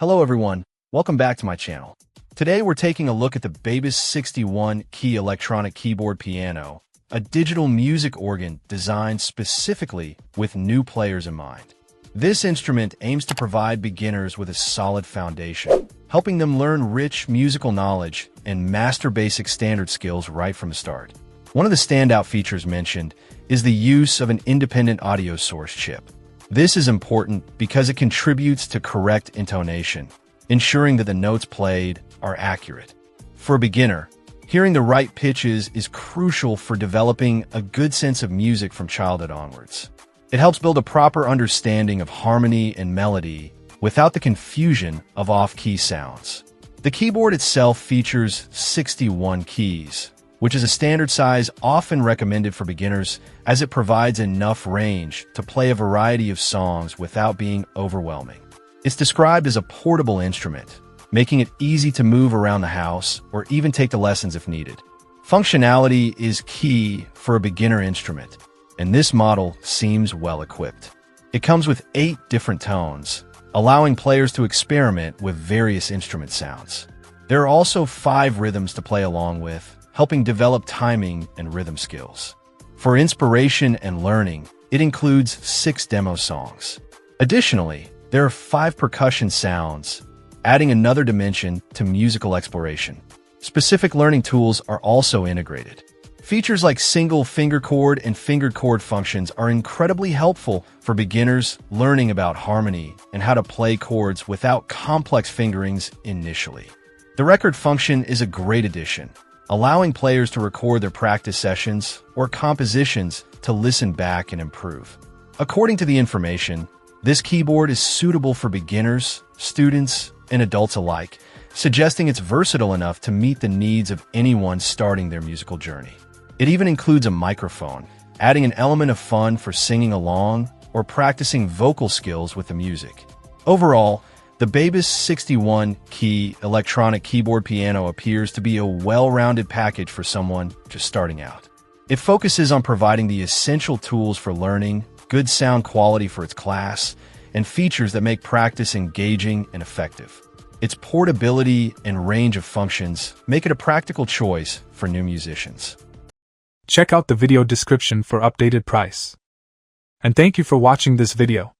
Hello everyone, welcome back to my channel. Today we're taking a look at the BABYCE 61-key electronic keyboard piano, a digital music organ designed specifically with new players in mind. This instrument aims to provide beginners with a solid foundation, helping them learn rich musical knowledge and master basic standard skills right from the start. One of the standout features mentioned is the use of an independent audio source chip. This is important because it contributes to correct intonation, ensuring that the notes played are accurate. For a beginner, hearing the right pitches is crucial for developing a good sense of music from childhood onwards. It helps build a proper understanding of harmony and melody without the confusion of off-key sounds. The keyboard itself features 61 keys, which is a standard size often recommended for beginners as it provides enough range to play a variety of songs without being overwhelming. It's described as a portable instrument, making it easy to move around the house or even take to lessons if needed. Functionality is key for a beginner instrument, and this model seems well equipped. It comes with 8 different tones, allowing players to experiment with various instrument sounds. There are also 5 rhythms to play along with, helping develop timing and rhythm skills. For inspiration and learning, it includes 6 demo songs. Additionally, there are 5 percussion sounds, adding another dimension to musical exploration. Specific learning tools are also integrated. Features like single finger chord and fingered chord functions are incredibly helpful for beginners learning about harmony and how to play chords without complex fingerings initially. The record function is a great addition, allowing players to record their practice sessions or compositions to listen back and improve. According to the information, this keyboard is suitable for beginners, students, and adults alike, suggesting it's versatile enough to meet the needs of anyone starting their musical journey. It even includes a microphone, adding an element of fun for singing along or practicing vocal skills with the music. Overall, the BABYCE 61-key electronic keyboard piano appears to be a well-rounded package for someone just starting out. It focuses on providing the essential tools for learning, good sound quality for its class, and features that make practice engaging and effective. Its portability and range of functions make it a practical choice for new musicians. Check out the video description for updated price. And thank you for watching this video.